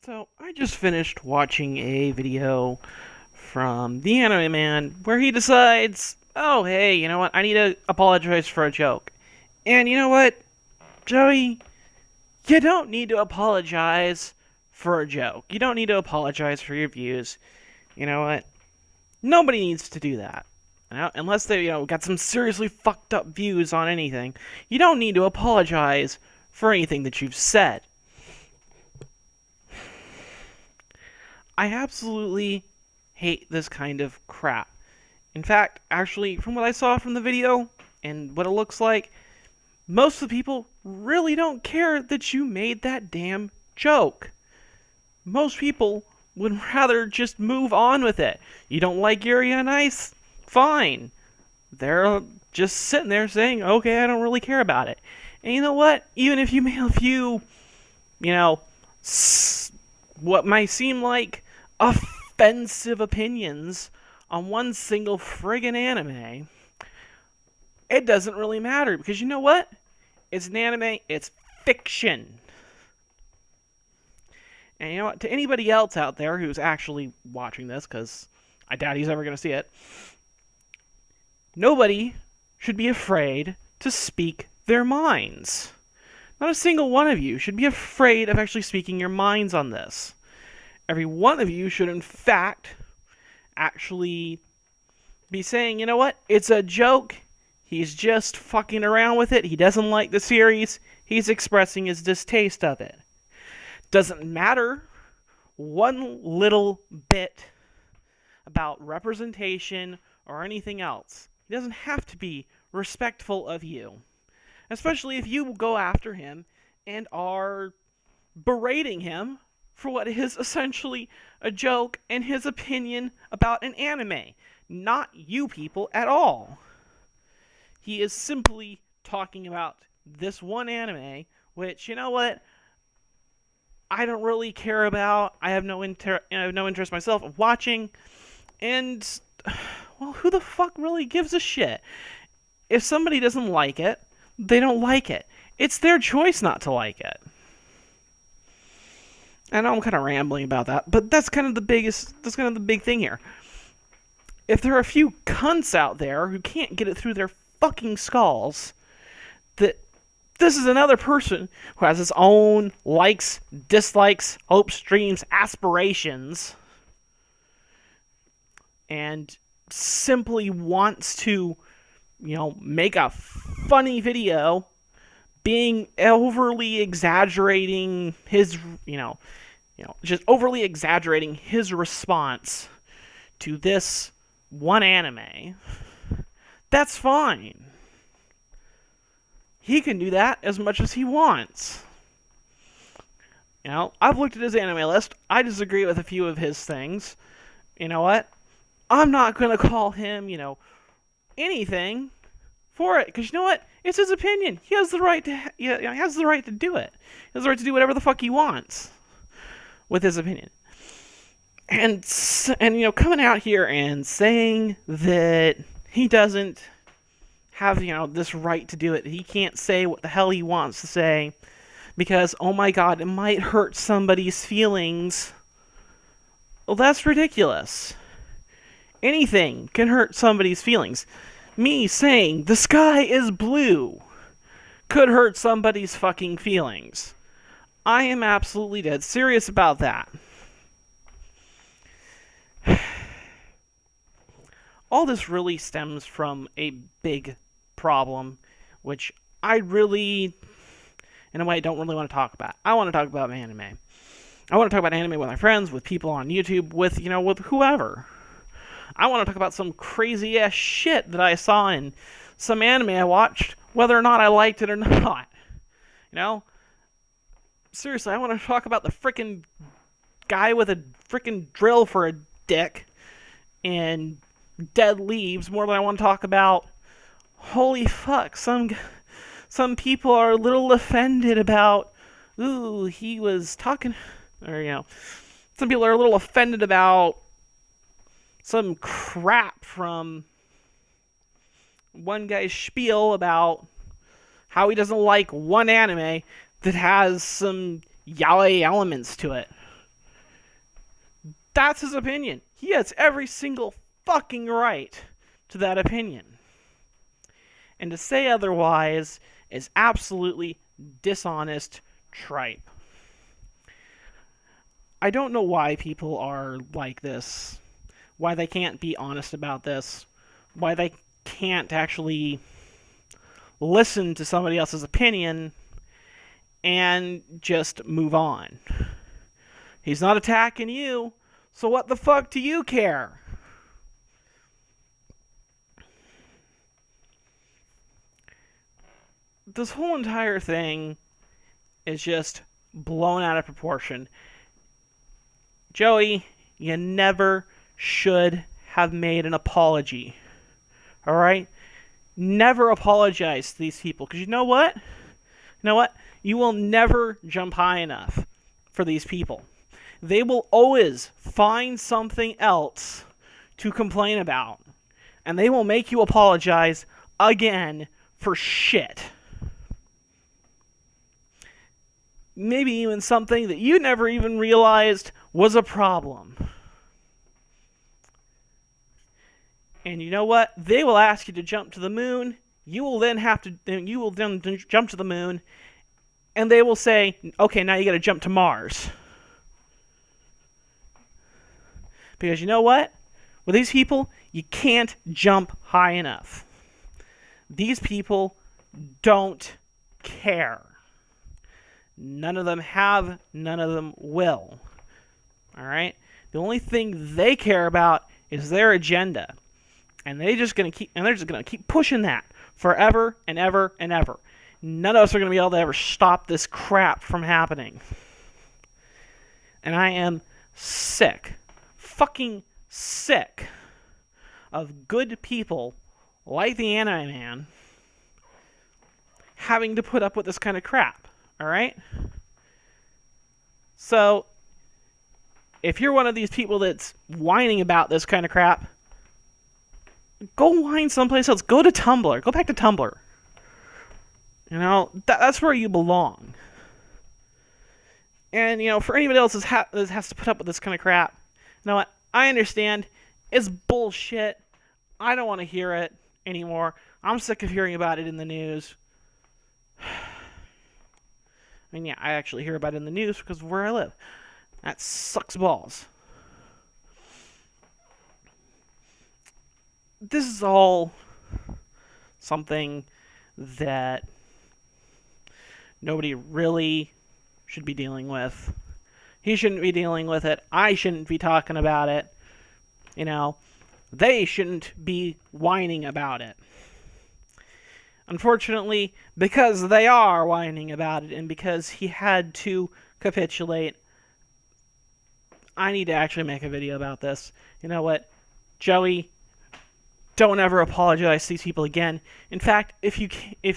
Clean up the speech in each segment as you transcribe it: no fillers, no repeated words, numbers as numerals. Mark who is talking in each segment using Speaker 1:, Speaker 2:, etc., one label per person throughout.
Speaker 1: So, I just finished watching a video from the Anime Man where he decides, oh, hey, you know what? I need to apologize for a joke. And you know what, Joey? You don't need to apologize for a joke. You don't need to apologize for your views. You know what? Nobody needs to do that. Unless they, got some seriously fucked up views on anything. You don't need to apologize for anything that you've said. I absolutely hate this kind of crap. In fact, actually, from what I saw from the video and what it looks like, most of the people really don't care that you made that damn joke. Most people would rather just move on with it. You don't like Yuri on Ice? Fine. They're just sitting there saying, okay, I don't really care about it. And you know what? Even if you made a few, you know, what might seem like offensive opinions on one single friggin' anime, it doesn't really matter because you know what? It's an anime, it's fiction. And you know what? To anybody else out there who's actually watching this, because I doubt he's ever going to see it, nobody should be afraid to speak their minds. Not a single one of you should be afraid of actually speaking your minds on this. Every one of you should, in fact, actually be saying, you know what? It's a joke. He's just fucking around with it. He doesn't like the series. He's expressing his distaste of it. Doesn't matter one little bit about representation or anything else. He doesn't have to be respectful of you. Especially if you go after him and are berating him for what is essentially a joke and his opinion about an anime. Not you people at all. He is simply talking about this one anime, which, you know what, I don't really care about. I have no interest myself of watching. And, well, who the fuck really gives a shit? If somebody doesn't like it, they don't like it. It's their choice not to like it. I know I'm kind of rambling about that, but that's kind of the big thing here. If there are a few cunts out there who can't get it through their fucking skulls that this is another person who has his own likes, dislikes, hopes, dreams, aspirations, and simply wants to, make a funny video being overly exaggerating his, just overly exaggerating his response to this one anime, that's fine. He can do that as much as he wants. I've looked at his anime list. I disagree with a few of his things. You know what? I'm not going to call him, anything for it. Because you know what? It's his opinion. He has the right to he has the right to do it. He has the right to do whatever the fuck he wants with his opinion. And coming out here and saying that he doesn't have, this right to do it. He can't say what the hell he wants to say because, oh my god, it might hurt somebody's feelings. Well, that's ridiculous. Anything can hurt somebody's feelings. Me saying the sky is blue could hurt somebody's fucking feelings. I am absolutely dead serious about that. All this really stems from a big problem, which I really, in a way, don't really want to talk about. I want to talk about anime. I want to talk about anime with my friends, with people on YouTube, with whoever. I want to talk about some crazy ass shit that I saw in some anime I watched, whether or not I liked it or not. Seriously, I want to talk about the frickin' guy with a frickin' drill for a dick and dead leaves more than I want to talk about, holy fuck, some people are a little offended about, ooh, he was talking, or, some people are a little offended about some crap from one guy's spiel about how he doesn't like one anime that has some yaoi elements to it. That's his opinion. He has every single fucking right to that opinion. And to say otherwise is absolutely dishonest tripe. I don't know why people are like this. Why they can't be honest about this. Why they can't actually listen to somebody else's opinion and just move on. He's not attacking you, so what the fuck do you care? This whole entire thing is just blown out of proportion. Joey, you never should have made an apology. Alright? Never apologize to these people. Because you know what? You will never jump high enough for these people. They will always find something else to complain about. And they will make you apologize again for shit. Maybe even something that you never even realized was a problem. And you know what? They will ask you to jump to the moon. You will then jump to the moon, and they will say, "Okay, now you got to jump to Mars." Because you know what? With these people, you can't jump high enough. These people don't care. None of them have, none of them will. All right? The only thing they care about is their agenda. And they're just going to keep pushing that forever and ever and ever. None of us are going to be able to ever stop this crap from happening. And I am sick, fucking sick of good people like the Anime Man having to put up with this kind of crap. Alright? So, if you're one of these people that's whining about this kind of crap, go whine someplace else. Go to Tumblr. Go back to Tumblr. You know, that's where you belong. And, you know, for anybody else that has to put up with this kind of crap, you know what? I understand. It's bullshit. I don't want to hear it anymore. I'm sick of hearing about it in the news. I mean, yeah, I actually hear about it in the news because of where I live. That sucks balls. This is all something that nobody really should be dealing with. He shouldn't be dealing with it. I shouldn't be talking about it. You know, they shouldn't be whining about it. Unfortunately, because they are whining about it and because he had to capitulate, I need to actually make a video about this. You know what? Joey, don't ever apologize to these people again. In fact, if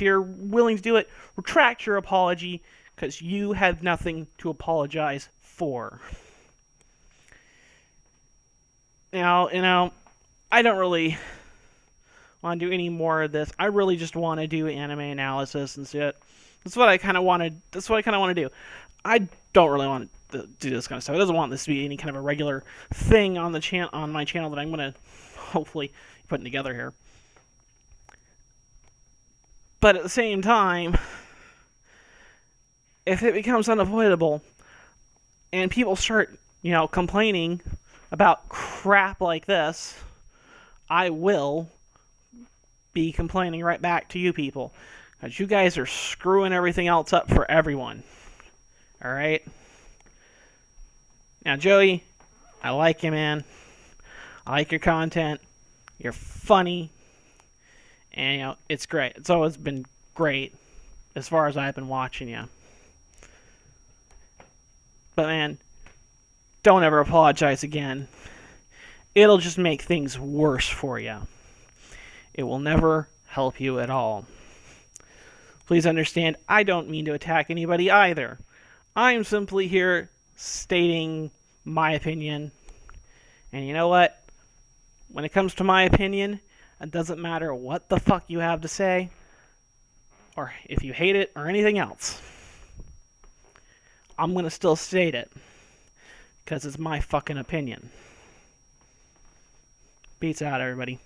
Speaker 1: you're willing to do it, retract your apology because you have nothing to apologize for. Now, you know, I don't really want to do any more of this. I really just want to do anime analysis and shit. That's what I kind of want to do. I don't really want to do this kind of stuff. I doesn't want this to be any kind of a regular thing on the on my channel that I'm going to hopefully be putting together here. But at the same time, if it becomes unavoidable and people start, you know, complaining about crap like this, I will be complaining right back to you people. Because you guys are screwing everything else up for everyone. Alright? Now, Joey, I like you, man. I like your content. You're funny. And, you know, it's great. It's always been great as far as I've been watching you. But, man, don't ever apologize again. It'll just make things worse for you. It will never help you at all. Please understand, I don't mean to attack anybody either. I'm simply here stating my opinion. And you know what? When it comes to my opinion, it doesn't matter what the fuck you have to say, or if you hate it, or anything else. I'm going to still state it. Because it's my fucking opinion. Peace out, everybody.